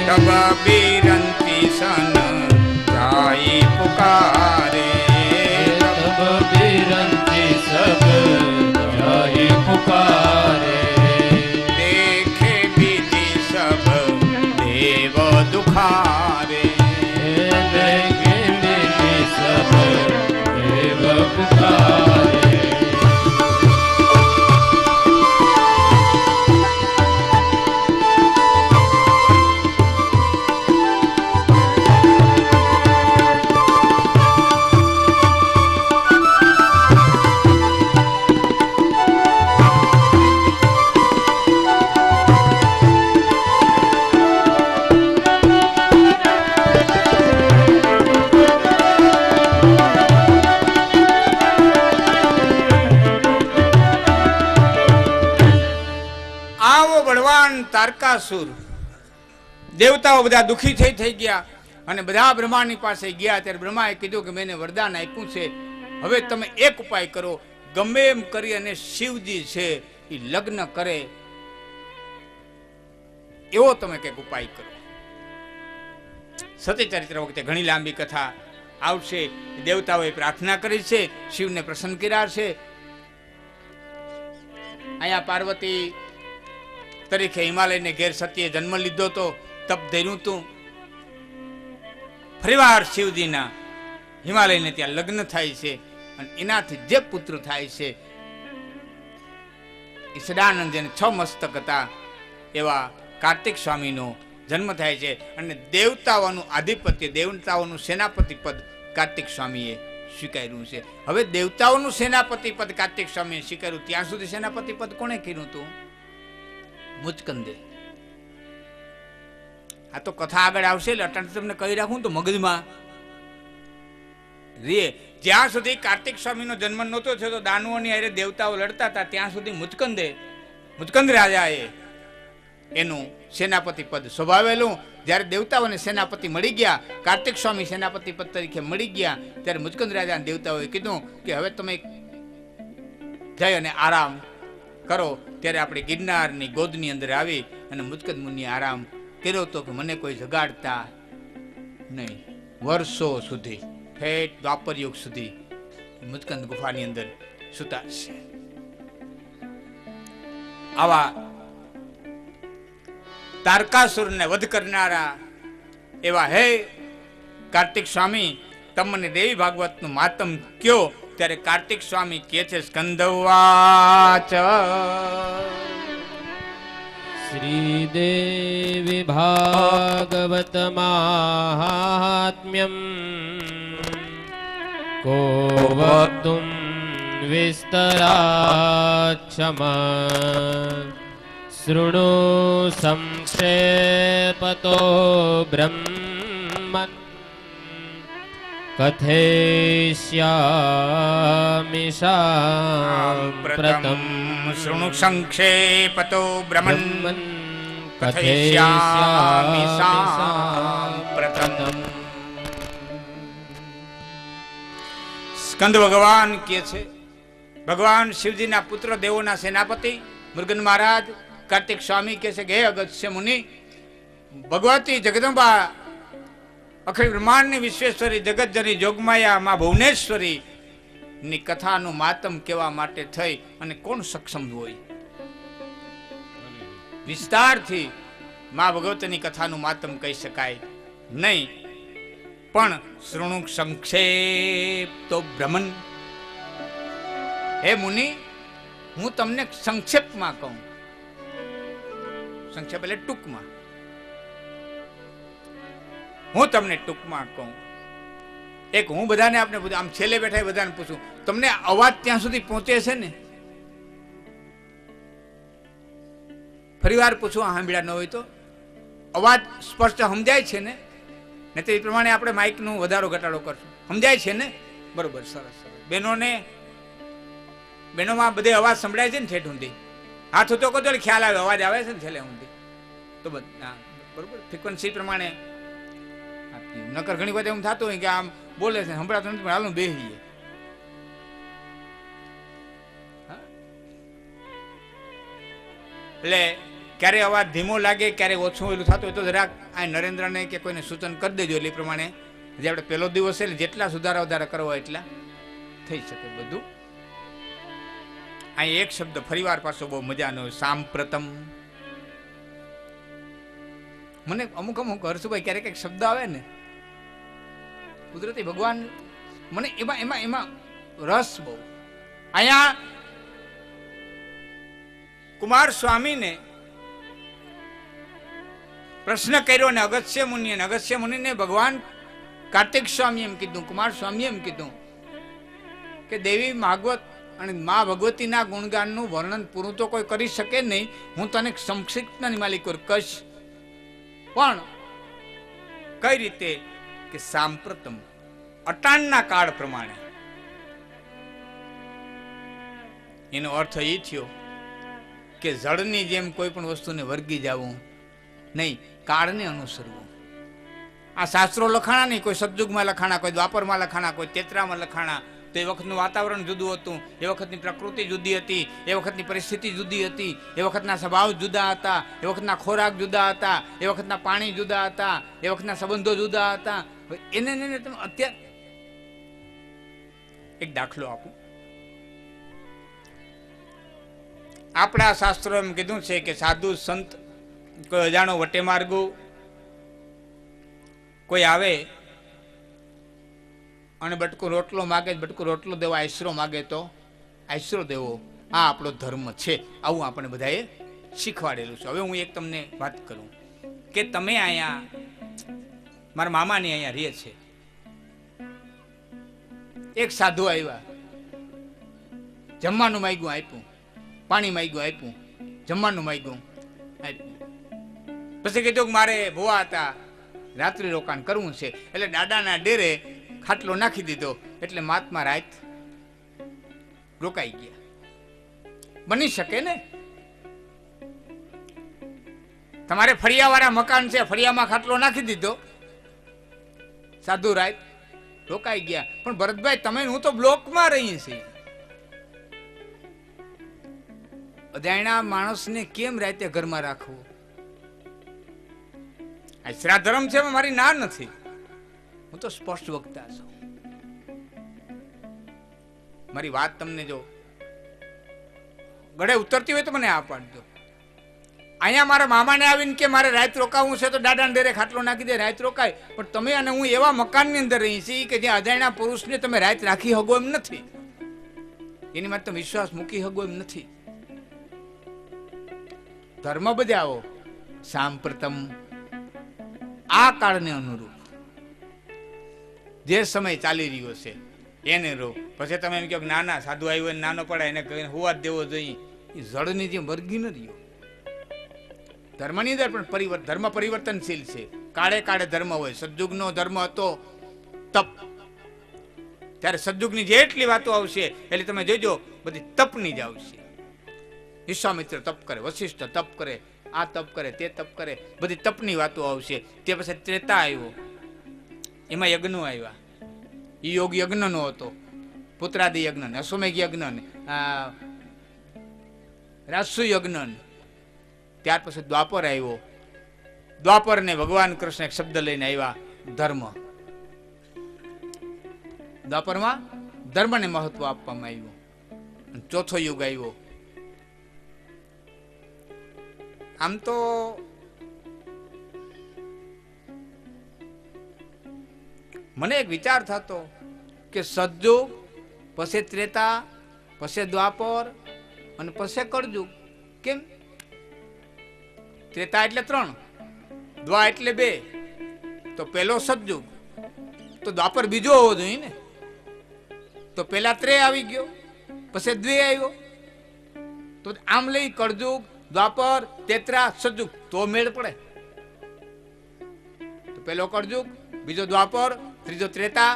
તબ બિરંતી સન જાય પુકારે તબ બિરંતી સબ જાય પુકારે દેખે વિધિ સબ દેવ દુખારે દેખે વિધિ સબ દેવ પુકારે તારકાસુર દેવતાઓ બધા દુખી થઈ ગયા અને બધા બ્રહ્માની પાસે ગયા. ત્યારે બ્રહ્માએ કીધું કે મેં વરદાન આપ્યું છે, હવે તમે એક ઉપાય કરો, ગમે એમ કરી અને શિવજી છે એ લગ્ન કરે એવો તમે કઈક ઉપાય કરો. સત્યચરિત્ર વખતે ઘણી લાંબી કથા આવશે. દેવતાઓએ પ્રાર્થના કરી છે, શિવને પ્રસન્ન કર્યા છે. અહીંયા પાર્વતી તરીકે હિમાલયને ઘેર સત્યે જન્મ લીધો તો તપ ધર્યું તું. ફરીવાર શિવજીના હિમાલયને ત્યાં લગ્ન થાય છે અને એનાથી જે પુત્ર થાય છે એ સદાનંદ જેને 6 મસ્તક હતા એવા કાર્તિક સ્વામીનો જન્મ થાય છે. અને દેવતાઓનું આધિપત્ય, દેવતાઓનું સેનાપતિ પદ કાર્તિક સ્વામીએ સ્વીકાર્યું છે. હવે દેવતાઓનું સેનાપતિ પદ કાર્તિક સ્વામીએ સ્વીકાર્યું, ત્યાં સુધી સેનાપતિ પદ કોણે કર્યું હતું? મુચકંદે. આ તો કથા આગળ આવશે એટલે અટાણે તમને કહી રાખું તો મગજમાં રે. જ્યાં સુધી કાર્તિક સ્વામીનો જન્મ નહોતો થયો તો દાનવોની હારે દેવતાઓ લડતા હતા, ત્યાં સુધી મુચકંદ રાજાએ એનું સેનાપતિ પદ સ્વભાવેલું. જ્યારે દેવતાઓને સેનાપતિ મળી ગયા, કાર્તિક સ્વામી સેનાપતિ પદ તરીકે મળી ગયા, ત્યારે મુચકંદ રાજાના દેવતાઓએ કીધું કે હવે તમે જઈ અને આરામ કરો. ત્યારે આપણે ગિરનારની ગોદની અંદર આવી અને મુચકંદ મુનિએ આરામ કર્યો તો કે મને કોઈ જગાડતા નહીં. વર્ષો સુધી, ઠેઠ દ્વાપર યુગ સુધી મુચકંદ ગુફાની અંદર સૂતા છે. આવા તારકાસુરને વધ કરનારા એવા હે કાર્તિક સ્વામી, તમને દેવી ભાગવતનું માતમ કયો. ત્યારે કાર્તિક સ્વામી કહે છે, સ્કંદવાચ શ્રીદેવી ભાગવત માહાત્મ્યમ કો વક્તુમ વિસ્તરાક્ષમા શૃણુ સંક્ષેપતો બ્રહ્મન કથયિષ્યામિ સામ્પ્રતમ શૃણુ સંક્ષેપતો બ્રહ્મન કથયિષ્યામિ સામ્પ્રતમ. સ્કંદ ભગવાન કહે છે, ભગવાન શિવજીના પુત્ર દેવોના સેનાપતિ મૃગન મહારાજ કાર્તિક સ્વામી કહે છે કે હે અગસ્ત્ય મુનિ, ભગવતી જગદંબા અખિલ બ્રહ્માંડની વિશ્વેશ્વરી જગતજની જોગમાયા માં ભુવનેશ્વરી ની કથાનું માતમ કહેવા માટે થઈ અને કોણ સક્ષમ હોય? વિસ્તારથી માં ભગવતીની કથાનું માતમ કહી શકાય નહીં, પણ શૃણુ સંક્ષેપ તો બ્રહ્મન. હે મુનિ, હું તમને સંક્ષેપમાં કહું. સંક્ષેપ એટલે ટૂંકમાં. હું તમને ટૂંકમાં કહું. એક હું બધાને આપણે આમ છેલ્લે બેઠા બધાને પૂછું, તમને અવાજ ત્યાં સુધી પહોંચે છે ને? ફરી વાર પૂછું, સાંભળ્યા ન હોય તો અવાજ સ્પષ્ટ સમજાય છે ને? નહીં તો એ પ્રમાણે આપણે માઇકનું વધારો ઘટાડો કરશું. સમજાય છે ને? બરોબર, સરસ સરસ. બહેનોમાં બધે અવાજ સંભળાય છે ને? ઠેઠ ઊંધી હાથ તો કહો ખ્યાલ આવે, અવાજ આવે છે ને છેલ્લે ઊંધી તો બધા બરોબર ફ્રીક્વન્સી પ્રમાણે. નકર ઘણી વખત એમ થતું હોય કે આમ બોલે છે સંભળાતું નથી, પણ હાલું બેસીએ. એટલે ક્યારે અવાજ ધીમો લાગે, ક્યારે ઓછું એલું થતું હોય તો જરાક આ નરેન્દ્રને કે કોઈને સૂચન કરી દેજો. એટલે એ પ્રમાણે જે આપણે પહેલો દિવસ છે જેટલા સુધારા વધારા કરવા એટલા થઈ શકે બધું. અહીં એક શબ્દ ફરીવાર પાછો બહુ મજાનો, સાંપ્રતમ. મને અમુક હર્ષભાઈ ક્યારેક એક શબ્દ આવે ને કુદરતી ભગવાન, મને એમાં રસ બહુ. અહીંયા કુમાર સ્વામીને પ્રશ્ન કર્યો ને અગસ્ત્ય મુનિને ભગવાન કાર્તિક સ્વામી એમ કીધું, કુમાર સ્વામી એમ કીધું કે દેવી ભાગવત અને મા ભગવતીના ગુણગાનનું વર્ણન પૂરું તો કોઈ કરી શકે નહીં, હું તને સંક્ષિપ્તની માલિક કહીશ. પણ કઈ રીતે? કે સાંપ્રતમ, અટાણના કાળ પ્રમાણે. એનો અર્થ એ થયો કે જળની જેમ કોઈ પણ વસ્તુને વર્ગી જવું નહીં, કાળને અનુસરવું. આ શાસ્ત્રો લખાણા નહીં, કોઈ સતયુગમાં લખાણા, કોઈ દ્વાપરમાં લખાણા, કોઈ તેત્રામાં લખાણા. તો એ વખતનું વાતાવરણ જુદું હતું, એ વખતની પ્રકૃતિ જુદી હતી, એ વખતની પરિસ્થિતિ જુદી હતી, એ વખતના સ્વભાવ જુદા હતા, એ વખતના ખોરાક જુદા હતા, એ વખતના પાણી જુદા હતા, એ વખતના સંબંધો જુદા હતા. એને તમે અત્યારે એક દાખલો આપું. આપણા શાસ્ત્રો એમ કીધું છે કે સાધુ સંત કોઈ અજાણો વટે માર્ગો કોઈ આવે અને બટકું રોટલો માગે, બટકું રોટલો દેવો, આશરો માગે તો આશરો દેવો. આ આપણો ધર્મ છે, આવું આપણે બધાએ શીખવાડેલું છે. હવે હું એક તમને વાત કરું કે તમે અહીંયા મારા મામાની અહીંયા રહે છે, એક સાધુ આવ્યા, જમવાનું માંગ્યું આપ્યું, પાણી માંગ્યું આપ્યું, જમવાનું માંગ્યું આપ્યું. પછી કીધું કે મારે ભુવા હતા, રાત્રિ રોકાણ કરવું છે. એટલે દાદાના ડેરે ખાટલો નાખી દીધો, એટલે મહાત્મા રાત રોકાઈ ગયા. બની શકે ને? તમારે ફળિયાવાળા મકાન છે, ફળિયામાં ખાટલો નાખી દીધો, સાધુ રાત રોકાઈ ગયા. પણ ભરતભાઈ તમે હું તો બ્લોકમાં રહી છીએ. અજાણ્યા માણસને કેમ રાતે ઘરમાં રાખવું? આ શ્રાદ્ધર્મ છે, મારી ના નથી, હું તો સ્પષ્ટ વક્તા છું. મારી વાત તમને જો ગળે ઉતરતી હોય તો મને આ પાડજો. અહીંયા મારા મામાને આવીને કે મારે રાત રોકાવું છે તો દાદાને ડેરે ખાટલો નાખી દે, રાત રોકાય. પણ તમે અને હું એવા મકાનની અંદર રહી છીએ કે જ્યાં અજાણ્યા પુરુષને તમે રાત રાખી હગો એમ નથી, એની માટે તમે વિશ્વાસ મૂકી હગો એમ નથી. ધર્મ બજાવો સાંપ્રતમ, આ કાળને અનુરૂપ જે સમય ચાલી રહ્યો છે એને રો. પછી તમે એમ કહો કે નાના સાધુ આવ્યો નાનો પડાય એને કહીને હોવા જ દેવો જોઈએ, એ જળની જેમ વર્ગી ન રહ્યો. ધર્મની અંદર પણ ધર્મ પરિવર્તનશીલ છે. કાળે કાળે ધર્મ હોય. સતયુગનો ધર્મ હતો તપ, ત્યારે સતયુગની જેટલી વાતો આવશે એટલે તમે જોજો બધી તપની જ આવશે. વિશ્વામિત્ર તપ કરે, વશિષ્ઠ તપ કરે, આ તપ કરે, તે તપ કરે, બધી તપની વાતો આવશે. તે પછી ત્રેતા આવ્યો, એમાં યજ્ઞો આવ્યા. એ યોગ યજ્ઞનો હતો, પુત્રાદિ યજ્ઞ, અશ્વમેઘ યજ્ઞ, રાજસુ યજ્ઞ. ત્યાર પછી દ્વાપર આવ્યો. દ્વાપરને ભગવાન કૃષ્ણ એક શબ્દ લઈને આવ્યા ધર્મ. દ્વાપરમાં ધર્મને મહત્વ આપવામાં આવ્યું. અને ચોથો યુગ આવ્યો. આમ તો મને એક વિચાર થતો કે સતયુગ, પછી ત્રેતા, પછી દ્વાપર અને પછી કળયુગ. કેમ? ત્રેતા એટલે 3, દ્વા એટલે 2, તો પેલો સતયુગ, તો દ્વાપર બીજો હોવો જોઈએ ને. તો પેલા 3 આવી ગયો, પછી 2 આવ્યો, તો આમ લઈ કળયુગ, દ્વાપર, ત્રેતા, સતયુગ, તો મેળ પડે. તો પેલો કળયુગ, બીજો દ્વાપર, ત્રીજો ત્રેતા,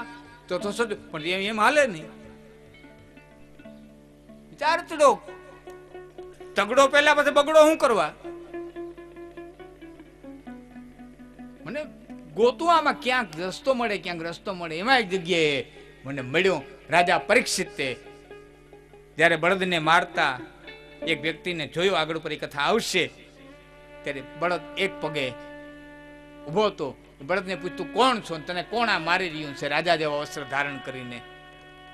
ચોથો સતયુગ. પણ એમ હાલે નહીં. વિચાર ચડો, તગડો પેલા પછી બગડો શું કરવા? મને ગોતું આમાં ક્યાંક રસ્તો મળે, ક્યાંક રસ્તો મળે. એમાં એક જગ્યાએ મને મળ્યો રાજા પરીક્ષિતે જ્યારે બળદને મારતા એક વ્યક્તિને જોયો. આગળ પર એ કથા આવશે. ત્યારે બળદ એક પગે ઉભો હતો. બળદને પૂછતું, કોણ છો? તને કોણ આ મારી રહ્યું છે રાજા જેવા વસ્ત્ર ધારણ કરીને?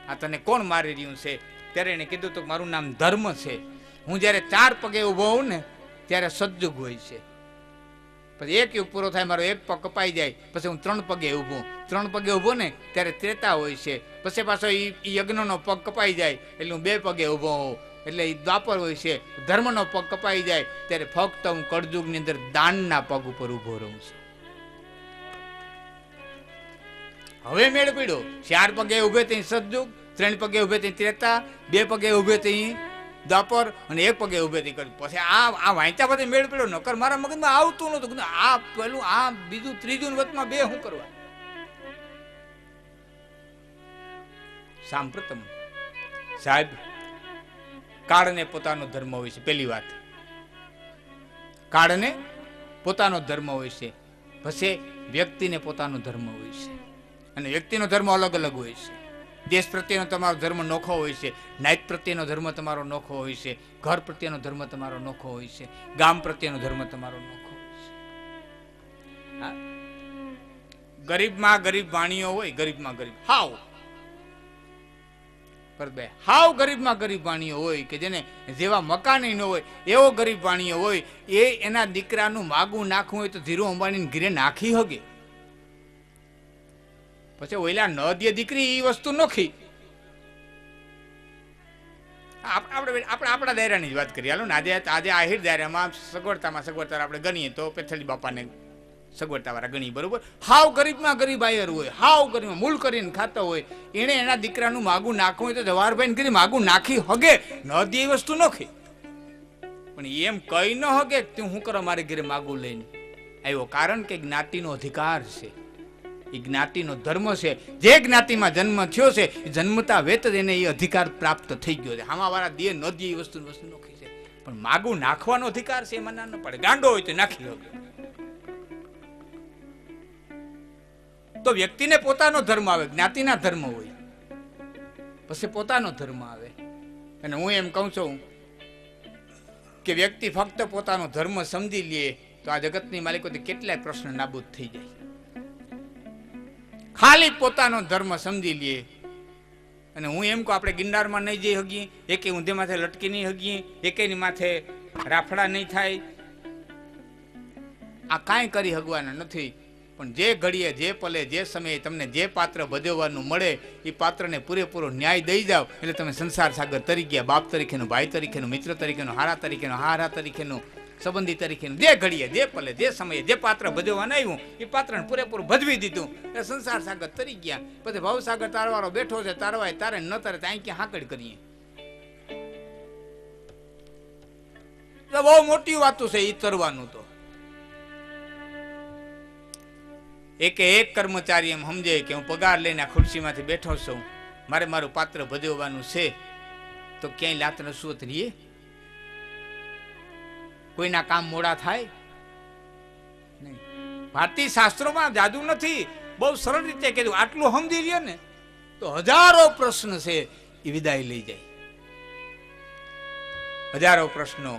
આ તને કોણ મારી રહ્યું છે? ત્યારે એને કીધું તો મારું નામ ધર્મ છે. હું જ્યારે 4 પગે ઊભો હોઉં ને ત્યારે સતયુગ હોય છે. પછી એક યુગ પૂરો થાય, મારો એક પગ કપાઈ જાય, પછી હું 3 પગે ઊભો. 3 પગે ઊભો ને ત્યારે ત્રેતા હોય છે. પછી પાછો એ યજ્ઞનો પગ કપાઈ જાય એટલે હું 2 પગે ઊભો હોઉં, એટલે એ દ્વાપર હોય છે. ધર્મનો પગ કપાઈ જાય ત્યારે ફક્ત હું કળયુગની અંદર દાનના પગ ઉપર ઊભો રહું છું. હવે મેળ પડ્યો. 4 પગે ઊભે ત્યાં સતયુગ, 3 પગે ઊભે ત્યાં ત્રેતા, 2 પગે ઊભે ત્યાં દ્વાપર અને 1 પગે ઊભે થી કર્યું. પછી આ વાંચા પછી મેળ પડ્યો. નકર મારા મગજમાં આવતું નતું. આ પેલું, આ બીજું, ત્રીજું વચમાં 2 શું કરવા? સાંપ્રતમ સાહેબ, કાળને પોતાનો ધર્મ હોય છે. પેલી વાત, કાળને પોતાનો ધર્મ હોય છે. પછી વ્યક્તિને પોતાનો ધર્મ હોય છે. અને વ્યક્તિનો ધર્મ અલગ અલગ હોય છે. દેશ પ્રત્યેનો તમારો ધર્મ નોખો હોય છે. નાયત પ્રત્યેનો ધર્મ તમારો નોખો હોય છે. ઘર પ્રત્યેનો ધર્મ તમારો નોખો હોય છે. ગામ પ્રત્યેનો ધર્મ તમારો નોખો હોય છે. ગરીબમાં ગરીબ વાણીઓ હોય, ગરીબમાં ગરીબ હાવ હાવ ગરીબમાં ગરીબ વાણીઓ હોય કે જેને જેવા મકાન ન હોય એવો ગરીબ વાણીઓ હોય. એ એના દીકરાનું માગું નાખવું હોય તો ધીરુ અંબાણીને ઘીરે નાખી હગે. પછી ઓઈલા ન દે દીકરી એ વસ્તુ નોખી. આપણે આપણા દાયરાની જ વાત કરીએ. હાલો ને આજે આહિર દાયરામાં સગવડતા આપણે ગણીએ તો પેથળી બાપાને સગવડતા વાળા ગણી, બરોબર. હાવ ગરીબમાં ગરીબ આયર હોય, હાવ ગરીબમાં મૂલ કરીને ખાતા હોય, એને એના દીકરાનું માગું નાખવું હોય તો જવાહરભાઈ કરી માગું નાખી હગે. ન દે એ વસ્તુ નોખી. પણ એમ કઈ ન હગે તું શું કરો મારે ઘરે માગું લઈને આવ્યો. કારણ કે જ્ઞાતિનો અધિકાર છે, એ જ્ઞાતિનો ધર્મ છે. જે જ્ઞાતિમાં જન્મ થયો છે એ જન્મતા વેત જ એને એ અધિકાર પ્રાપ્ત થઈ ગયો છે. આમાં વાળા દે ન દે એ વસ્તુ નોખી છે. પણ માગું નાખવાનો અધિકાર છે એમાં ના ન પડે. ગાંડો હોય તો નાખી હગે. તો વ્યક્તિને પોતાનો ધર્મ આવે, જ્ઞાતિના ધર્મ હોય, પછી પોતાનો ધર્મ આવે. અને હું એમ કહું છું કે વ્યક્તિ ફક્ત પોતાનો ધર્મ સમજી લે તો આ જગતની માલિકોથી કેટલાય પ્રશ્ન નાબૂદ થઈ જાય. ખાલી પોતાનો ધર્મ સમજી લે. અને હું એમ કહું આપણે ગિરનારમાં નહીં જઈ હગીએ, એકે ઊંધે માથે લટકી નહીં હગીએ, એકેની માથે રાફડા નહીં થાય, આ કાંઈ કરી હગવાના નથી. પણ જે ઘડીએ, જે પલે, જે સમયે તમને જે પાત્ર ભજવવાનું મળે એ પાત્રને પૂરેપૂરો ન્યાય દઈ જાઓ એટલે તમે સંસાર સાગર તરી ગયા. બાપ તરીકેનું, ભાઈ તરીકેનું, મિત્ર તરીકેનું, હારા તરીકેનું, હારા તરીકેનું, સંબંધી તરીકેનું, જે ઘડીએ, જે પલે, જે સમયે જે પાત્ર ભજવવાનું આવ્યું એ પાત્રને પૂરેપૂરું ભજવી દીધું એટલે સંસાર સાગર તરી ગયા. પછી ભવસાગર તારવાળો બેઠો છે, તારવાય તારે ન તારે ત્યાં ક્યાં હાકડ કરીએ. બહુ મોટી વાતો છે એ તરવાનું. તો એકે એક કર્મચારી એમ સમજે કે હું પગાર લઈને ખુરશીમાંથી બેઠો છું, મારે મારું પાત્ર ભજવવાનું છે, તો ક્યાંય લાત રસવત રહીએ? કોઈના કામ મોડા થાય નહીં. ભારતીય શાસ્ત્રોમાં જાદુ નથી, બહુ સરળ રીતે કીધું. આટલું સમજી લે ને તો હજારો પ્રશ્ન છે એ વિદાય લઈ જાય. હજારો પ્રશ્નો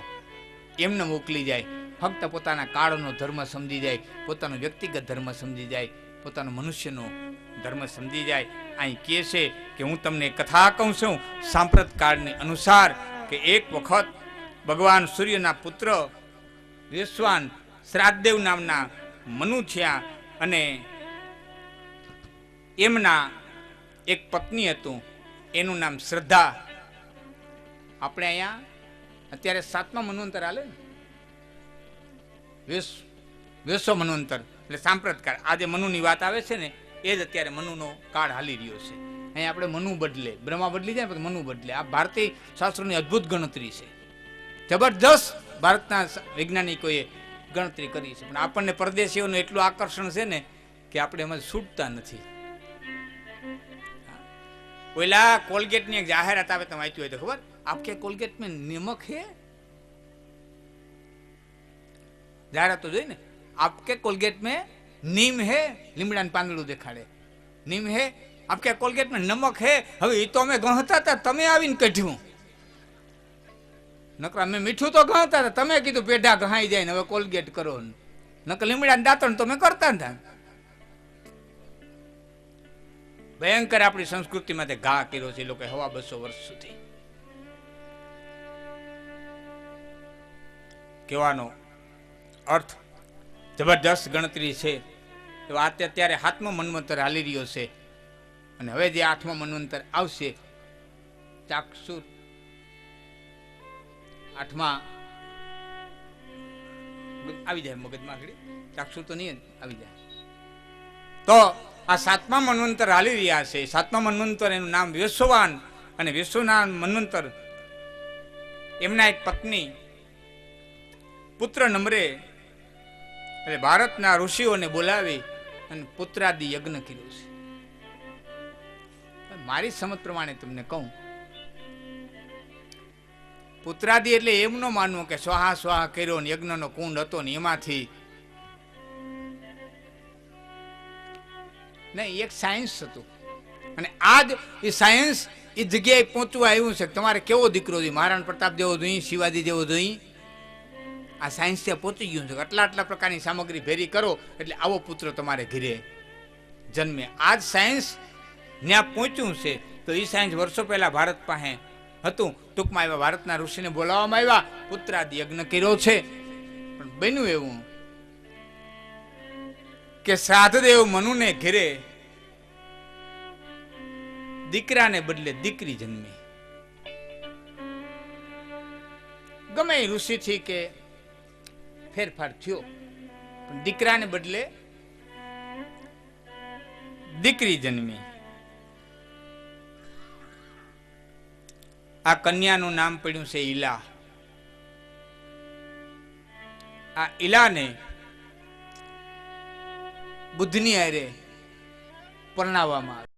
એમને મોકલી જાય. ફક્ત પોતાના કાળનો ધર્મ સમજી જાય, પોતાનો વ્યક્તિગત ધર્મ સમજી જાય પોતાનો મનુષ્યનો ધર્મ સમજી જાય. અહીં કહે છે કે હું તમને કથા કહું છું સાંપ્રત કાળની અનુસાર કે એક વખત ભગવાન સૂર્યના પુત્ર વિશ્વાન શ્રાદ્દેવ નામના મનુ થયા અને એમના એક પત્ની હતું, એનું નામ શ્રદ્ધા. આપણે અહીંયા અત્યારે 7મા મન્વંતર હાલે ને, વેસો મન્વંતર એટલે સાંપ્રત કાળ. આ જે મનુની વાત આવે છે ને એ જ અત્યારે મનુનો કાળ હાલી રહ્યો છે. અહીંયા આપણે મનુ બદલે, બ્રહ્મા બદલી જાય પછી મનુ બદલે. આ ભારતીય શાસ્ત્રોની અદ્ભુત ગણતરી છે, જબરદસ્ત ભારતના વૈજ્ઞાનિકોએ ગણતરી કરી છે. પણ આપણને પરદેશીઓનું એટલું આકર્ષણ છે ને કે આપણે એમાં છૂટતા નથી. ઓલા કોલગેટની એક જાહેરાત આવે, તમે વાંચ્યું હોય તો ખબર, આપકે કોલગેટ में नमक है, જાહેરાત તો જોઈ ને, આપકે કોલગેટ में નીમ હે, લીમડાનું પાંદડું દેખાડે, નીમ હે, આપકે કોલગેટ में નમક હે. હવે એ તો અમે ગણતા હતા, તમે આવીને કાઢ્યું. નકર અમે મીઠું તો ગણતા હતા, તમે કીધું પેઢા ગહાઈ જાય ને હવે કોલગેટ કરો. નકર લીમડાના દાંતણ તો અમે કરતા હતા. ભયંકર આપણી સંસ્કૃતિમાં તે ઘા કર્યો છે લોકો 125 વર્ષ સુધી. કહેવાનો અર્થ જબરદસ્ત ગણતરી છે. અત્યારે 7મો મન્વંતર હાલી રહ્યો છે અને હવે જે 8મો મન્વંતર આવશે ચાક્ષુર, 8મા આવી જાય મગજમાં આગળ, ચાક્ષુર તો નહીં આવી જાય. તો આ 7મા મન્વંતર હાલી રહ્યા છે. 7મા મન્વંતર એનું નામ વેસવાન, અને વેસોના મન્વંતર એમના એક પત્ની પુત્ર નંબરે એટલે ભારતના ઋષિઓને બોલાવી અને પુત્રાદિ યજ્ઞ કર્યો છે. મારી સમજ પ્રમાણે તમને કહું, પુત્રાદિ એટલે એમ ન માનવું કે સ્વાહા સ્વાહા કર્યો ને યજ્ઞનો કુંડ હતો ને એમાંથી નહીં, એક સાયન્સ હતું. અને આજ એ સાયન્સ એ જગ્યાએ પહોંચવા આવ્યું છે. તમારે કેવો દીકરો જોઈએ, મહારાણા પ્રતાપ જેવો જોઈએ, શિવાજી જેવો જોઈએ, આ સાયન્સ ત્યાં પહોંચી ગયું છે. આટલા પ્રકારની સામગ્રી ભેરી કરો એટલે આવો પુત્ર તમારે ઘરે જન્મે. આજ સાયન્સ ત્યાં પહોંચ્યું છે. તો એ સાયન્સ વર્ષો પહેલા ભારત પાસે હતું. ટૂંકમાં આવ્યા, ભારતના ઋષિને બોલાવવામાં આવ્યા, પુત્રાદિ યજ્ઞ કર્યો છે. પણ બન્યું એવું કે શ્રાદ્ધદેવ મનુને ઘેરે દીકરાને બદલે દીકરી જન્મી. ગમે ઋષિથી કે ફેરફાર થયો, પણ દીકરાને બદલે દીકરી જન્મી. આ કન્યાનું નામ પડ્યું છે ઈલા. આ ઈલાને બુદ્ધની હારે પરણાવવામાં આવે.